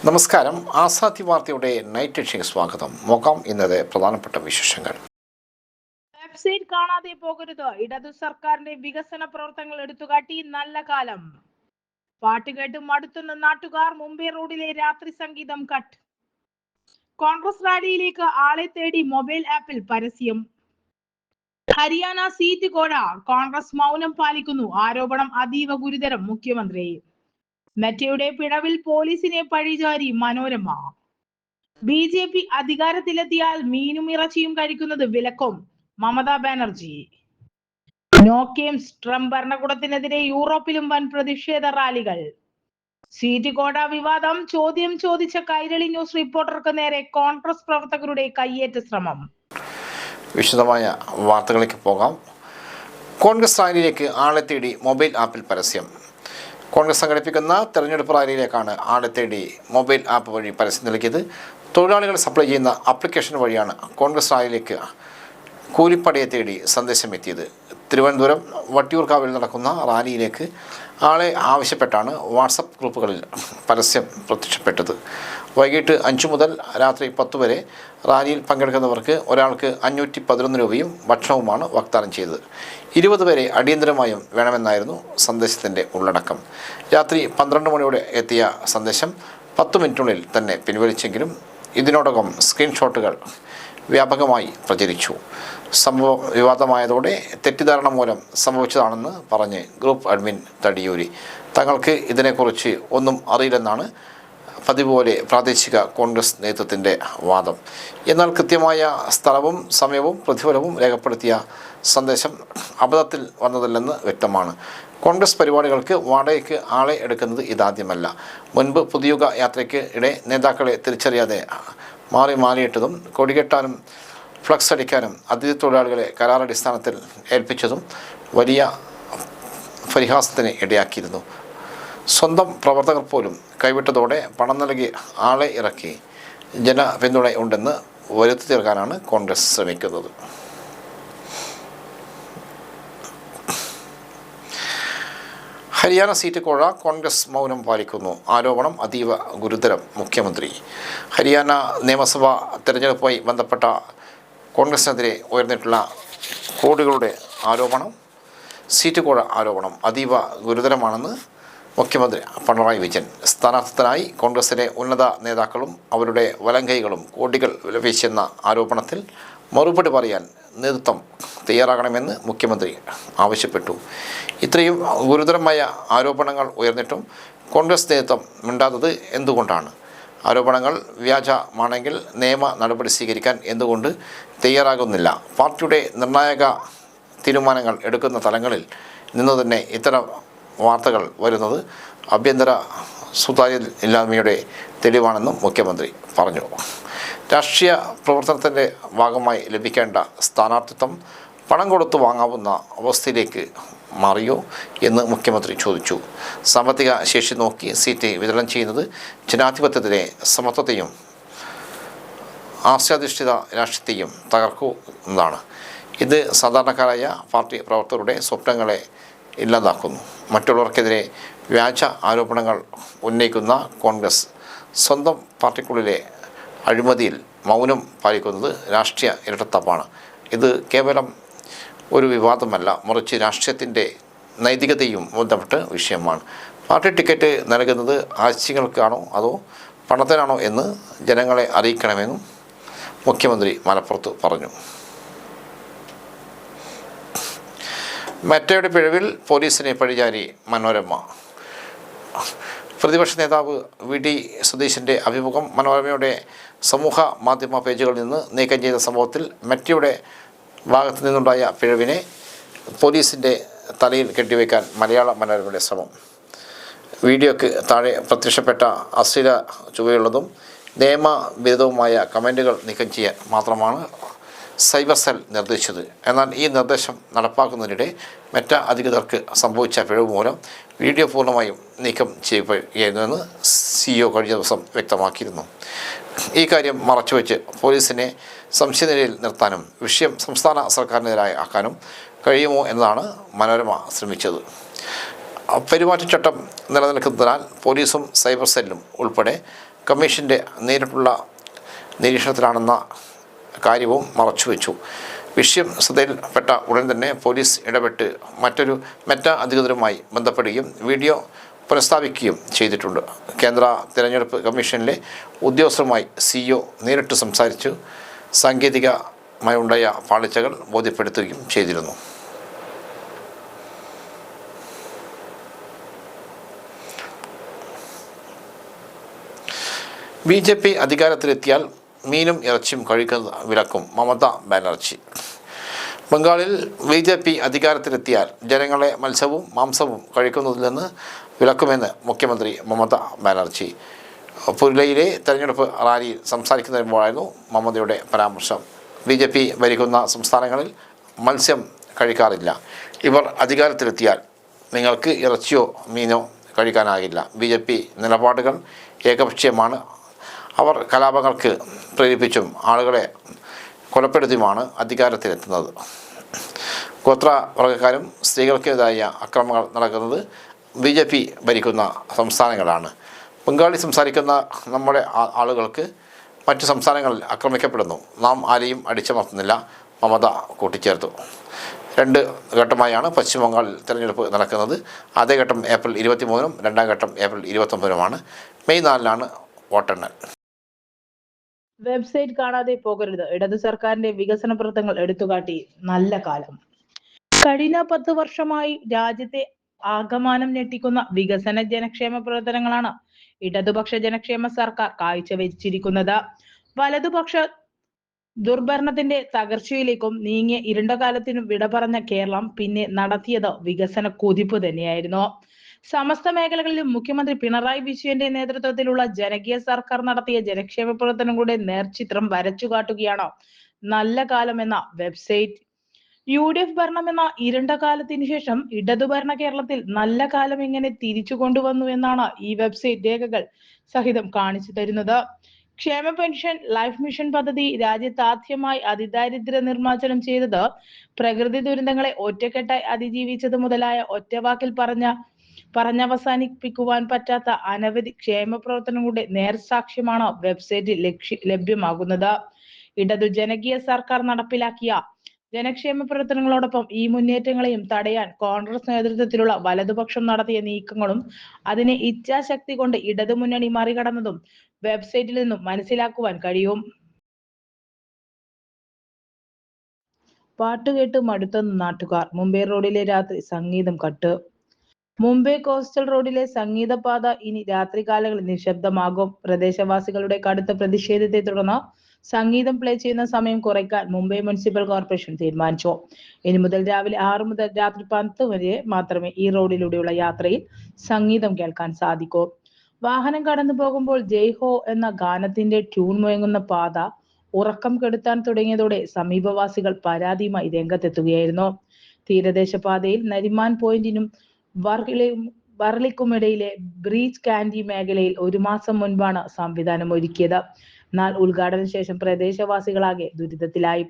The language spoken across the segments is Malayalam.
നമസ്കാരം. ആസാദി വാർത്തയുടെ നൈറ്റ് എഡിഷന് സ്വാഗതം. നോക്കാം ഇന്നത്തെ പ്രധാനപ്പെട്ട വിശേഷങ്ങൾ. വെബ്സൈറ്റ് കാണാതെ പോകരുത്. ഇടതു സർക്കാരിന്റെ വികസന പ്രവർത്തനങ്ങൾ എടുത്തുകാട്ടി നല്ല കാലം. പാട്ടുകേട്ട് മടുത്തുന്ന നാട്ടുകാർ. മുംബൈ റോഡിലെ രാത്രി സംഗീതം കട്ട്. കോൺഗ്രസ് റാലിയിലേക്ക് ആളെ തേടി മൊബൈൽ ആപ്പിൽ പരസ്യം. ഹരിയാന സീറ്റ് കോഴ. കോൺഗ്രസ് മൗനം പാലിക്കുന്നു. ആരോപണം അതീവ ഗുരുതരം. മുഖ്യമന്ത്രി. മെറ്റയുടെ പിഴവിൽ പോലീസിനെ പഴിചാരി മനോരമ. BJP അധികാരത്തിലെത്തിയാൽ മീനും ഇറച്ചിയും കഴിക്കുന്നത് വിലക്കും. മമതാ ബാനർജി. നോ കേംസ്. ട്രംപ് ഭരണകൂടത്തിനെതിരെ യൂറോപ്പിലും വൻ പ്രതിഷേധ റാലികൾ. സീറ്റ് കോട്ട വിവാദം. ചോദ്യം ചോദിച്ച കൈരളി ന്യൂസ് റിപ്പോർട്ടർക്ക് നേരെ കോൺഗ്രസ് പ്രവർത്തകരുടെ കയ്യേറ്റ ശ്രമം. വിശദമായ വാർത്തകളിലേക്ക് പോകാം. കോൺഗ്രസ് റാലിയിലേക്ക് ആളെ തേടി മൊബൈൽ ആപ്പിൽ പരസ്യം. കോൺഗ്രസ് സംഘടിപ്പിക്കുന്ന തെരഞ്ഞെടുപ്പ് റാലിയിലേക്കാണ് ആളെ തേടി മൊബൈൽ ആപ്പ് വഴി പരസ്യം നൽകിയത്. തൊഴിലാളികൾ സപ്ലൈ ചെയ്യുന്ന ആപ്ലിക്കേഷൻ വഴിയാണ് കോൺഗ്രസ് റാലിയിലേക്ക് കൂലിപ്പടയെ തേടി സന്ദേശം എത്തിയത്. തിരുവനന്തപുരം വട്ടിയൂർക്കാവിൽ നടക്കുന്ന റാലിയിലേക്ക് ആളെ ആവശ്യപ്പെട്ടാണ് വാട്സപ്പ് ഗ്രൂപ്പുകളിൽ പരസ്യം പ്രത്യക്ഷപ്പെട്ടത്. വൈകിട്ട് 5 മുതൽ രാത്രി 10 വരെ റാലിയിൽ പങ്കെടുക്കുന്നവർക്ക് ഒരാൾക്ക് 511 രൂപയും ഭക്ഷണവുമാണ് വാഗ്ദാനം ചെയ്തത്. 20 വരെ അടിയന്തരമായും വേണമെന്നായിരുന്നു സന്ദേശത്തിൻ്റെ ഉള്ളടക്കം. രാത്രി 12 മണിയോടെ എത്തിയ സന്ദേശം 10 മിനിറ്റിനുള്ളിൽ തന്നെ പിൻവലിച്ചെങ്കിലും ഇതിനോടകം സ്ക്രീൻഷോട്ടുകൾ വ്യാപകമായി പ്രചരിച്ചു. സംഭവം വിവാദമായതോടെ തെറ്റിദ്ധാരണ മൂലം സംഭവിച്ചതാണെന്ന് പറഞ്ഞ് ഗ്രൂപ്പ് അഡ്മിൻ തടിയൂരി. തങ്ങൾക്ക് ഇതിനെക്കുറിച്ച് ഒന്നും അറിയില്ലെന്നാണ് പതിവ് പോലെ പ്രാദേശിക കോൺഗ്രസ് നേതൃത്വത്തിൻ്റെ വാദം. എന്നാൽ കൃത്യമായ സ്ഥലവും സമയവും പ്രതിഫലവും രേഖപ്പെടുത്തിയ സന്ദേശം അബദ്ധത്തിൽ വന്നതല്ലെന്ന് വ്യക്തമാണ്. കോൺഗ്രസ് പരിപാടികൾക്ക് വാടകയ്ക്ക് ആളെ എടുക്കുന്നത് ഇതാദ്യമല്ല. മുൻപ് പുതുയുഗ യാത്രയ്ക്ക് ഇടെ നേതാക്കളെ തിരിച്ചറിയാതെ മാറിയിട്ടതും കൊടികെട്ടാനും ഫ്ലക്സ് അടിക്കാനും അതിഥി തൊഴിലാളികളെ കരാറടിസ്ഥാനത്തിൽ ഏൽപ്പിച്ചതും വലിയ പരിഹാസത്തിന് ഇടയാക്കിയിരുന്നു. സ്വന്തം പ്രവർത്തകർ പോലും കൈവിട്ടതോടെ പണം നൽകി ആളെ ഇറക്കി ജനപിന്തുണ ഉണ്ടെന്ന് വരുത്തി തീർക്കാനാണ് കോൺഗ്രസ് ശ്രമിക്കുന്നത്. ഹരിയാന സീറ്റ് കോഴ. കോൺഗ്രസ് മൗനം പാലിക്കുന്നു. ആരോപണം അതീവ ഗുരുതരം. മുഖ്യമന്ത്രി. ഹരിയാന നിയമസഭാ തെരഞ്ഞെടുപ്പുമായി ബന്ധപ്പെട്ട കോൺഗ്രസിനെതിരെ ഉയർന്നിട്ടുള്ള കോടികളുടെ ആരോപണം, സീറ്റ് കോഴ ആരോപണം അതീവ ഗുരുതരമാണെന്ന് മുഖ്യമന്ത്രി പിണറായി വിജയൻ. സ്ഥാനാർത്ഥിത്വത്തിനായി കോൺഗ്രസിലെ ഉന്നത നേതാക്കളും അവരുടെ വലങ്കൈകളും കോടികൾ വിലപേശുന്ന ആരോപണത്തിൽ മറുപടി പറയാൻ നേതൃത്വം തയ്യാറാകണമെന്ന് മുഖ്യമന്ത്രി ആവശ്യപ്പെട്ടു. ഇത്രയും ഗുരുതരമായ ആരോപണങ്ങൾ ഉയർന്നിട്ടും കോൺഗ്രസ് നേതൃത്വം മിണ്ടാത്തത് എന്തുകൊണ്ടാണ്? ആരോപണങ്ങൾ വ്യാജമാണെങ്കിൽ നിയമ നടപടി സ്വീകരിക്കാൻ എന്തുകൊണ്ട് തയ്യാറാകുന്നില്ല? പാർട്ടിയുടെ നിർണായക തീരുമാനങ്ങൾ എടുക്കുന്ന തലങ്ങളിൽ നിന്ന് തന്നെ ഇത്തരം വാർത്തകൾ വരുന്നത് ആഭ്യന്തര സുതാര്യമില്ലായ്മയുടെ തെളിവാണെന്നും മുഖ്യമന്ത്രി പറഞ്ഞു. രാഷ്ട്രീയ പ്രവർത്തനത്തിൻ്റെ ഭാഗമായി ലഭിക്കേണ്ട സ്ഥാനാർത്ഥിത്വം പണം കൊടുത്തു വാങ്ങാവുന്ന അവസ്ഥയിലേക്ക് മാറിയോ എന്ന് മുഖ്യമന്ത്രി ചോദിച്ചു. സാമ്പത്തിക ശേഷി നോക്കി സീറ്റ് വിതരണം ചെയ്യുന്നത് ജനാധിപത്യത്തിലെ സമത്വത്തെയും ആശയാധിഷ്ഠിത രാഷ്ട്രീയത്തെയും തകർക്കുന്നതാണ്. ഇത് സാധാരണക്കാരായ പാർട്ടി പ്രവർത്തകരുടെ സ്വപ്നങ്ങളെ ഇല്ലാതാക്കുന്നു. മറ്റുള്ളവർക്കെതിരെ വ്യാജ ആരോപണങ്ങൾ ഉന്നയിക്കുന്ന കോൺഗ്രസ് സ്വന്തം പാർട്ടിക്കുള്ളിലെ അഴിമതിയിൽ മൗനം പാലിക്കുന്നത് രാഷ്ട്രീയ ഇരട്ടത്താപ്പാണ്. ഇത് കേവലം ഒരു വിവാദമല്ല, മറിച്ച് രാഷ്ട്രീയത്തിൻ്റെ നൈതികതയും ബന്ധപ്പെട്ട വിഷയമാണ്. പാർട്ടി ടിക്കറ്റ് നൽകുന്നത് ആശയങ്ങൾക്കാണോ അതോ പണത്തിനാണോ എന്ന് ജനങ്ങളെ അറിയിക്കണമെന്നും മുഖ്യമന്ത്രി മലപ്പുറത്ത് പറഞ്ഞു. മെറ്റയുടെ പിഴവിൽ പോലീസിനെ പഴിചാരി മനോരമ. പ്രതിപക്ഷ നേതാവ് VD സതീശൻ്റെ അഭിമുഖം മനോരമയുടെ സമൂഹ മാധ്യമ പേജുകളിൽ നിന്ന് നീക്കം ചെയ്ത സംഭവത്തിൽ മെറ്റയുടെ ഭാഗത്തു നിന്നുണ്ടായ പിഴവിനെ പോലീസിൻ്റെ തലയിൽ കെട്ടിവയ്ക്കാൻ മലയാള മനോരമയുടെ ശ്രമം. വീഡിയോയ്ക്ക് താഴെ പ്രത്യക്ഷപ്പെട്ട അശ്ലീല ചുവയുള്ളതും നിയമവിരുദ്ധവുമായ കമൻറ്റുകൾ നീക്കം ചെയ്യാൻ മാത്രമാണ് സൈബർ സെൽ നിർദ്ദേശിച്ചത്. എന്നാൽ ഈ നിർദ്ദേശം നടപ്പാക്കുന്നതിനിടെ മെറ്റ അധികൃതർക്ക് സംഭവിച്ച പിഴവ് മൂലം വീഡിയോ പൂർണ്ണമായും നീക്കം ചെയ്യപ്പെടുകയായിരുന്നുവെന്ന് CEO കഴിഞ്ഞ ദിവസം വ്യക്തമാക്കിയിരുന്നു. ഈ കാര്യം മറച്ചുവെച്ച് പോലീസിനെ സംശയനിലയിൽ നിർത്താനും വിഷയം സംസ്ഥാന സർക്കാരിനെതിരായി ആക്കാനും കഴിയുമോ എന്നതാണ് മനോരമ ശ്രമിച്ചത്. പെരുമാറ്റച്ചട്ടം നിലനിൽക്കുന്നതിനാൽ പോലീസും സൈബർ സെല്ലും ഉൾപ്പെടെ കമ്മീഷൻ്റെ നേരിട്ടുള്ള നിരീക്ഷണത്തിലാണെന്ന കാര്യവും മറച്ചുവെച്ചു. വിഷയം ശ്രദ്ധയിൽപ്പെട്ട ഉടൻ തന്നെ പോലീസ് ഇടപെട്ട് മറ്റൊരു മെറ്റാ അധികൃതരുമായി ബന്ധപ്പെടുകയും വീഡിയോ പുനഃസ്ഥാപിക്കുകയും ചെയ്തിട്ടുണ്ട്. കേന്ദ്ര തിരഞ്ഞെടുപ്പ് കമ്മീഷനിലെ ഉദ്യോഗസ്ഥരുമായി CEO നേരിട്ട് സംസാരിച്ചു സാങ്കേതികമായുണ്ടായ പാളിച്ചകൾ ബോധ്യപ്പെടുത്തുകയും ചെയ്തിരുന്നു. BJP അധികാരത്തിലെത്തിയാൽ മീനും ഇറച്ചിയും കഴിക്കുന്നത് വിലക്കും മമതാ ബാനർജി. ബംഗാളിൽ BJP അധികാരത്തിലെത്തിയാൽ ജനങ്ങളെ മത്സ്യവും മാംസവും കഴിക്കുന്നതിൽ നിന്ന് വിലക്കുമെന്ന് മുഖ്യമന്ത്രി മമതാ ബാനർജി. പുരുലയിലെ തെരഞ്ഞെടുപ്പ് റാലിയിൽ സംസാരിക്കുന്നതിനുമ്പോഴായിരുന്നു മമതയുടെ പരാമർശം. BJP ഭരിക്കുന്ന സംസ്ഥാനങ്ങളിൽ മത്സ്യം കഴിക്കാറില്ല. ഇവർ അധികാരത്തിലെത്തിയാൽ നിങ്ങൾക്ക് ഇറച്ചിയോ മീനോ കഴിക്കാനാകില്ല. BJP നിലപാടുകൾ ഏകപക്ഷീയമാണ്. അവർ കലാപങ്ങൾക്ക് പ്രേരിപ്പിച്ചും ആളുകളെ കൊലപ്പെടുത്തിയുമാണ് അധികാരത്തിലെത്തുന്നത്. ഗോത്രവർഗ്ഗക്കാരും സ്ത്രീകൾക്കെതിരായ അക്രമങ്ങൾ നടക്കുന്നത് BJP ഭരിക്കുന്ന സംസ്ഥാനങ്ങളാണ്. ബംഗാളി സംസാരിക്കുന്ന നമ്മുടെ ആളുകൾക്ക് മറ്റു സംസ്ഥാനങ്ങളിൽ ആക്രമിക്കപ്പെടുന്നു. നാം ആരെയും അടിച്ചമർത്തുന്നില്ല, മമത കൂട്ടിച്ചേർത്തു. 2 ഘട്ടമായാണ് പശ്ചിമ ബംഗാളിൽ തിരഞ്ഞെടുപ്പ് നടക്കുന്നത്. ആദ്യ ഘട്ടം ഏപ്രിൽ 23-നും രണ്ടാം ഘട്ടം ഏപ്രിൽ 29-നുമാണ്. മെയ് 4-നാണ് വോട്ടെണ്ണൽ. വെബ്സൈറ്റ് കാണാതെ പോകരുത്. ഇടതു സർക്കാരിന്റെ വികസന പ്രവർത്തനങ്ങൾ എടുത്തുകാട്ടി നല്ല കാലം. കഴിഞ്ഞ 10 വർഷമായി രാജ്യത്തെ ആകമാനം ഞെട്ടിക്കുന്ന വികസന ജനക്ഷേമ പ്രവർത്തനങ്ങളാണ് ഇടതുപക്ഷ ജനക്ഷേമ സർക്കാർ കാഴ്ചവെച്ചിരിക്കുന്നത്. വലതുപക്ഷ ദുർഭരണത്തിന്റെ തകർച്ചയിലേക്കും നീങ്ങിയ ഇരുണ്ട കാലത്തിനും വിട പറഞ്ഞ കേരളം പിന്നെ നടത്തിയത് വികസന കുതിപ്പ് തന്നെയായിരുന്നു. സമസ്ത മേഖലകളിലും മുഖ്യമന്ത്രി പിണറായി വിജയന്റെ നേതൃത്വത്തിലുള്ള ജനകീയ സർക്കാർ നടത്തിയ ജനക്ഷേമ പ്രവർത്തനങ്ങളുടെ നേർചിത്രം വരച്ചുകാട്ടുകയാണ് നല്ല കാലം എന്ന വെബ്സൈറ്റ്. UDF ഭരണം എന്ന ഇരുണ്ട കാലത്തിന് ശേഷം ഇടതുഭരണ കേരളത്തിൽ നല്ല കാലം എങ്ങനെ തിരിച്ചു കൊണ്ടുവന്നു എന്നാണ് ഈ വെബ്സൈറ്റ് രേഖകൾ സഹിതം കാണിച്ചു തരുന്നത്. ക്ഷേമ പെൻഷൻ, ലൈഫ് മിഷൻ പദ്ധതി രാജ്യത്ത് ആദ്യമായി അതിദാരിദ്ര്യ നിർമ്മാർജ്ജനം ചെയ്തത്, പ്രകൃതി ദുരന്തങ്ങളെ ഒറ്റക്കെട്ടായി അതിജീവിച്ചത് മുതലായ ഒറ്റവാക്കിൽ പറഞ്ഞവസാനിപ്പിക്കുവാൻ പറ്റാത്ത അനവധി ക്ഷേമ പ്രവർത്തനങ്ങളുടെ നേർസാക്ഷ്യമാണ് വെബ്സൈറ്റിൽ ലഭ്യമാകുന്നത്. ഇടതു ജനകീയ സർക്കാർ നടപ്പിലാക്കിയ ജനക്ഷേമ പ്രവർത്തനങ്ങളോടൊപ്പം ഈ മുന്നേറ്റങ്ങളെയും തടയാൻ കോൺഗ്രസ് നേതൃത്വത്തിലുള്ള വലതുപക്ഷം നടത്തിയ നീക്കങ്ങളും അതിനെ ഇച്ഛാശക്തി കൊണ്ട് ഇടതുമുന്നണി മറികടന്നതും വെബ്സൈറ്റിൽ നിന്നും മനസ്സിലാക്കുവാൻ കഴിയും. പാട്ടുകേട്ട് മടുത്തെന്ന് നാട്ടുകാർ. മുംബൈ റോഡിലെ രാത്രി സംഗീതം കട്ട്. മുംബൈ കോസ്റ്റൽ റോഡിലെ സംഗീതപാത ഇനി രാത്രികാലങ്ങളിൽ നിശബ്ദമാകും. പ്രദേശവാസികളുടെ കടുത്ത പ്രതിഷേധത്തെ തുടർന്ന് സംഗീതം പ്ലേ ചെയ്യുന്ന സമയം കുറയ്ക്കാൻ മുംബൈ മുനിസിപ്പൽ കോർപ്പറേഷൻ തീരുമാനിച്ചു. ഇനി മുതൽ രാവിലെ 6 മുതൽ രാത്രി 10 വരെ മാത്രമേ ഈ റോഡിലൂടെയുള്ള യാത്രയിൽ സംഗീതം കേൾക്കാൻ സാധിക്കൂ. വാഹനം കടന്നു പോകുമ്പോൾ ജയ് ഹോ എന്ന ഗാനത്തിന്റെ ട്യൂൺ മുഴങ്ങുന്ന പാത ഉറക്കം കെടുത്താൻ തുടങ്ങിയതോടെ സമീപവാസികൾ പരാതിയുമായി രംഗത്തെത്തുകയായിരുന്നു. തീരദേശ പാതയിൽ നരിമാൻ പോയിന്റിനും വർളിക്കുമിടയിലെ ബ്രീച്ച് കാൻഡി മേഖലയിൽ 1 മാസം മുൻപാണ് സംവിധാനം ഒരുക്കിയത്. എന്നാൽ ഉദ്ഘാടന ശേഷം പ്രദേശവാസികളാകെ ദുരിതത്തിലായി.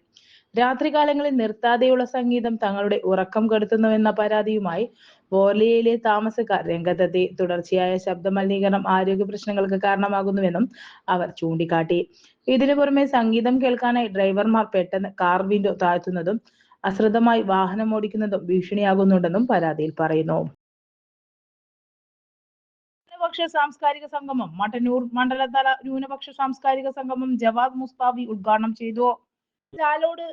രാത്രികാലങ്ങളിൽ നിർത്താതെയുള്ള സംഗീതം തങ്ങളുടെ ഉറക്കം കെടുത്തുന്നുവെന്ന പരാതിയുമായി വോർലിയയിലെ താമസക്കാർ രംഗത്തെത്തി. തുടർച്ചയായ ശബ്ദ മലിനീകരണം ആരോഗ്യ പ്രശ്നങ്ങൾക്ക് കാരണമാകുന്നുവെന്നും അവർ ചൂണ്ടിക്കാട്ടി. ഇതിനു പുറമെ സംഗീതം കേൾക്കാനായി ഡ്രൈവർമാർ പെട്ടെന്ന് കാർ വിൻഡോ താഴ്ത്തുന്നതും അശ്രദ്ധമായി വാഹനം ഓടിക്കുന്നതും ഭീഷണിയാകുന്നുണ്ടെന്നും പരാതിയിൽ പറയുന്നു. ന്യൂനപക്ഷ സാംസ്കാരിക സംഗമം മട്ടന്നൂർ മണ്ഡലതല ന്യൂനപക്ഷ സാംസ്കാരിക സംഗമം ജവാദ് മുസ്താഫി ഉദ്ഘാടനം ചെയ്തു. ചാലോട്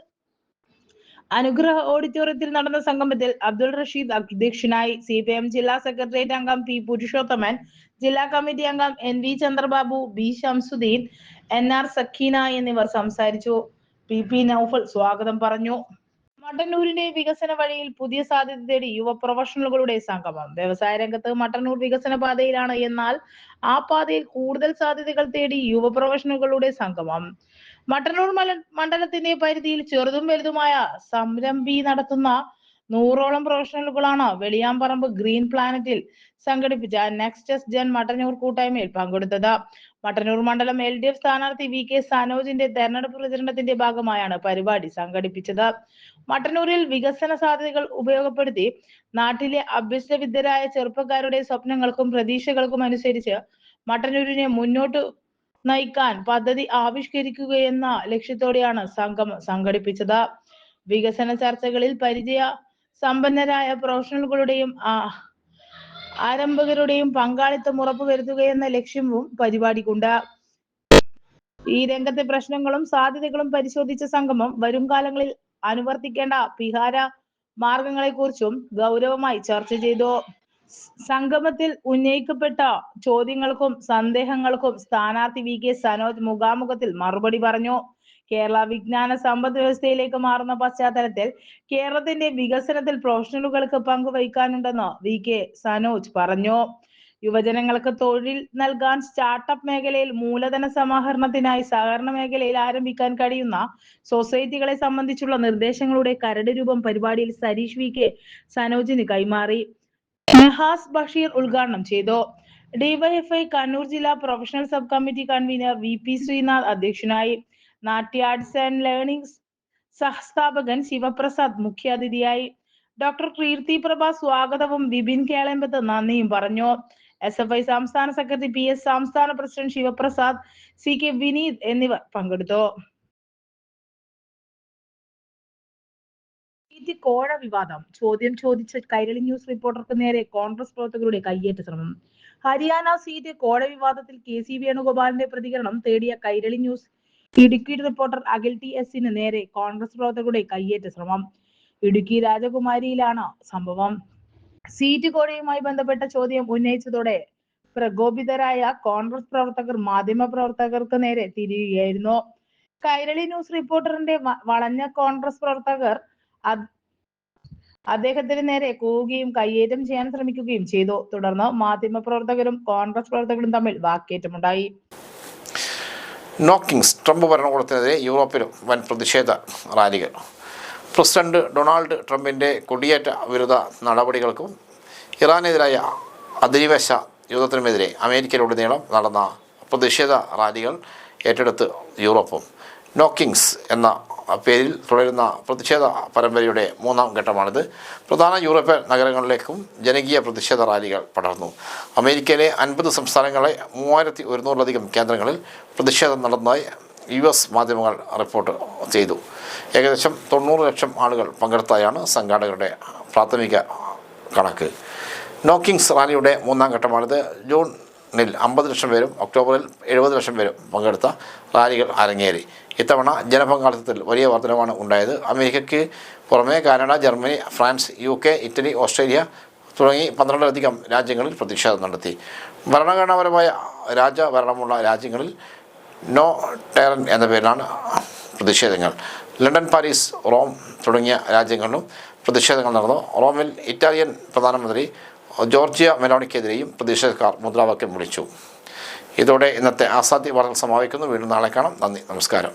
അനുഗ്രഹ ഓഡിറ്റോറിയത്തിൽ നടന്ന സംഗമത്തിൽ അബ്ദുൾ റഷീദ് അധ്യക്ഷനായി. CPM ജില്ലാ സെക്രട്ടേറിയറ്റ് അംഗം P പുരുഷോത്തമൻ, ജില്ലാ കമ്മിറ്റി അംഗം NV Chandrababu, B Shamsuddin, NR Sakeena എന്നിവർ സംസാരിച്ചു. PP നൌഫൽ സ്വാഗതം പറഞ്ഞു. മട്ടന്നൂരിന്റെ വികസന വഴിയിൽ പുതിയ സാധ്യത തേടി യുവ പ്രൊഫഷണലുകളുടെ സംഗമം. വ്യവസായ രംഗത്ത് മട്ടന്നൂർ വികസന പാതയിലാണ്. എന്നാൽ ആ പാതയിൽ കൂടുതൽ സാധ്യതകൾ തേടി യുവ പ്രൊഫഷണലുകളുടെ സംഗമം. മട്ടന്നൂർ മണ്ഡലത്തിന്റെ പരിധിയിൽ ചെറുതും വലുതുമായ സംരംഭി നടത്തുന്ന 100ഓളം പ്രൊഫഷണലുകളാണ് വെളിയാമ്പറമ്പ് ഗ്രീൻ പ്ലാനറ്റിൽ സംഘടിപ്പിച്ച നെക്സ്റ്റസ് ജൻ മട്ടന്നൂർ കൂട്ടായ്മയിൽ പങ്കെടുത്തത്. മട്ടന്നൂർ മണ്ഡലം LDF സ്ഥാനാർത്ഥി VK സനോജിന്റെ തെരഞ്ഞെടുപ്പ് പ്രചരണത്തിന്റെ ഭാഗമായാണ് പരിപാടി സംഘടിപ്പിച്ചത്. മട്ടന്നൂരിൽ വികസന സാധ്യതകൾ ഉപയോഗപ്പെടുത്തി നാട്ടിലെ അഭ്യസ്തവിദ്യരായ ചെറുപ്പക്കാരുടെ സ്വപ്നങ്ങൾക്കും പ്രതീക്ഷകൾക്കും അനുസരിച്ച് മട്ടന്നൂരിനെ മുന്നോട്ട് നയിക്കാൻ പദ്ധതി ആവിഷ്കരിക്കുകയെന്ന ലക്ഷ്യത്തോടെയാണ് സംഗമം സംഘടിപ്പിച്ചത്. വികസന ചർച്ചകളിൽ പരിചയ സമ്പന്നരായ പ്രൊഫഷണലുകളുടെയും ആരംഭകരുടെയും പങ്കാളിത്തം ഉറപ്പുവരുത്തുകയെന്ന ലക്ഷ്യവും പരിപാടിക്കുണ്ട്. ഈ രംഗത്തെ പ്രശ്നങ്ങളും സാധ്യതകളും പരിശോധിച്ച സംഗമം വരും കാലങ്ങളിൽ അനുവർത്തിക്കേണ്ട പരിഹാര മാർഗങ്ങളെക്കുറിച്ചും ഗൗരവമായി ചർച്ച ചെയ്തു. സംഗമത്തിൽ ഉന്നയിക്കപ്പെട്ട ചോദ്യങ്ങൾക്കും സന്ദേഹങ്ങൾക്കും സ്ഥാനാർത്ഥി വി കെ സനോജ് മുഖാമുഖത്തിൽ മറുപടി പറഞ്ഞു. കേരള വിജ്ഞാന സമ്പദ് വ്യവസ്ഥയിലേക്ക് മാറുന്ന പശ്ചാത്തലത്തിൽ കേരളത്തിന്റെ വികസനത്തിൽ പ്രൊഫഷണലുകൾക്ക് പങ്കുവഹിക്കാനുണ്ടെന്ന് വി കെ സനോജ് പറഞ്ഞു. യുവജനങ്ങൾക്ക് തൊഴിൽ നൽകാൻ സ്റ്റാർട്ടപ്പ് മേഖലയിൽ മൂലധന സമാഹരണത്തിനായി സഹകരണ മേഖലയിൽ ആരംഭിക്കാൻ കഴിയുന്ന സൊസൈറ്റികളെ സംബന്ധിച്ചുള്ള നിർദ്ദേശങ്ങളുടെ കരട് രൂപം പരിപാടിയിൽ സരീഷ് വി കെ സനോജിന് കൈമാറി. നഹാസ് ബഷീർ ഉദ്ഘാടനം ചെയ്തു. ഡിവൈഎഫ്ഐ കണ്ണൂർ ജില്ലാ professional sub committee convener V P Sreenath അധ്യക്ഷനായി. നാട്യ ആർട്സ് ആൻഡ് ലേണിംഗ് സഹസ്ഥാപകൻ ശിവപ്രസാദ് മുഖ്യാതിഥിയായി. ഡോക്ടർ കീർത്തി പ്രഭ സ്വാഗതവും വിപിൻ കേളമ്പത്ത് നന്ദിയും പറഞ്ഞു. SFI സംസ്ഥാന സെക്രട്ടറി PS സംസ്ഥാന പ്രസിഡന്റ് ശിവപ്രസാദ്, CK വിനീത് എന്നിവർ പങ്കെടുത്തു. കോഴ വിവാദം ചോദ്യം ചോദിച്ച കൈരളി ന്യൂസ് റിപ്പോർട്ടർക്ക് നേരെ കോൺഗ്രസ് പ്രവർത്തകരുടെ കയ്യേറ്റ ശ്രമം. ഹരിയാന സീറ്റ് കോഴ വിവാദത്തിൽ KC വേണുഗോപാലിന്റെ പ്രതികരണം തേടിയ കൈരളി ന്യൂസ് ഇടുക്കി റിപ്പോർട്ടർ അഖിൽ TS-ന് നേരെ കോൺഗ്രസ് പ്രവർത്തകരുടെ കയ്യേറ്റ ശ്രമം. ഇടുക്കി രാജകുമാരിയിലാണ് സംഭവം. സീറ്റ് കോഴയുമായി ബന്ധപ്പെട്ട ചോദ്യം ഉന്നയിച്ചതോടെ പ്രകോപിതരായ കോൺഗ്രസ് പ്രവർത്തകർ മാധ്യമ പ്രവർത്തകർക്ക് നേരെ തിരിയുകയായിരുന്നു. കൈരളി ന്യൂസ് റിപ്പോർട്ടറിന്റെ വളഞ്ഞ കോൺഗ്രസ് പ്രവർത്തകർ അദ്ദേഹത്തിന് നേരെ കൂവുകയും കയ്യേറ്റം ചെയ്യാൻ ശ്രമിക്കുകയും ചെയ്തു. തുടർന്ന് മാധ്യമ പ്രവർത്തകരും കോൺഗ്രസ് പ്രവർത്തകരും തമ്മിൽ വാക്കേറ്റമുണ്ടായി. നോക്കിങ്സ് ട്രംപ് ഭരണകൂടത്തിനെതിരെ യൂറോപ്പിലും വൻ പ്രതിഷേധ റാലികൾ. പ്രസിഡന്റ് ഡൊണാൾഡ് ട്രംപിൻ്റെ കുടിയേറ്റ വിരുദ്ധ നടപടികൾക്കും ഇറാനെതിരായ അധിനിവേശ യുദ്ധത്തിനുമെതിരെ അമേരിക്കയിലുടനീളം നടന്ന പ്രതിഷേധ റാലികൾ ഏറ്റെടുത്ത് യൂറോപ്പും. നോക്കിങ്സ് എന്ന പേരിൽ തുടരുന്ന പ്രതിഷേധ പരമ്പരയുടെ മൂന്നാം ഘട്ടമാണിത്. പ്രധാന യൂറോപ്യൻ നഗരങ്ങളിലേക്കും ജനകീയ പ്രതിഷേധ റാലികൾ പടർന്നു. അമേരിക്കയിലെ 50 സംസ്ഥാനങ്ങളെ 3100-ലധികം കേന്ദ്രങ്ങളിൽ പ്രതിഷേധം നടന്നതായി US മാധ്യമങ്ങൾ റിപ്പോർട്ട് ചെയ്തു. ഏകദേശം 90 ലക്ഷം ആളുകൾ പങ്കെടുത്തായാണ് സംഘാടകരുടെ പ്രാഥമിക കണക്ക്. നോക്കിങ്സ് റാലിയുടെ മൂന്നാം ഘട്ടമാണിത്. ജൂണിൽ 50 ലക്ഷം പേരും ഒക്ടോബറിൽ 70 ലക്ഷം പേരും പങ്കെടുത്ത റാലികൾ അരങ്ങേറി. ഇത്തവണ ജനപങ്കാളിത്തത്തിൽ വലിയ വർധനമാണ് ഉണ്ടായത്. അമേരിക്കയ്ക്ക് പുറമെ Canada, Germany, France, UK, Italy, Australia തുടങ്ങി 12-ലധികം രാജ്യങ്ങളിൽ പ്രതിഷേധം നടത്തി. ഭരണഘടനാപരമായ രാജഭരണമുള്ള രാജ്യങ്ങളിൽ നോ ടെറൻ എന്ന പേരിലാണ് പ്രതിഷേധങ്ങൾ. ലണ്ടൻ, പാരീസ്, റോം തുടങ്ങിയ രാജ്യങ്ങളിലും പ്രതിഷേധങ്ങൾ നടന്നു. റോമിൽ ഇറ്റാലിയൻ പ്രധാനമന്ത്രി ജോർജിയ മെലോണിക്കെതിരെയും പ്രതിഷേധക്കാർ മുദ്രാവാക്യം വിളിച്ചു. ഇതോടെ ഇന്നത്തെ ആസാദി വാർത്തകൾ സമാപിക്കുന്നു. വീണ്ടും നാളെ കാണാം. നന്ദി, നമസ്കാരം.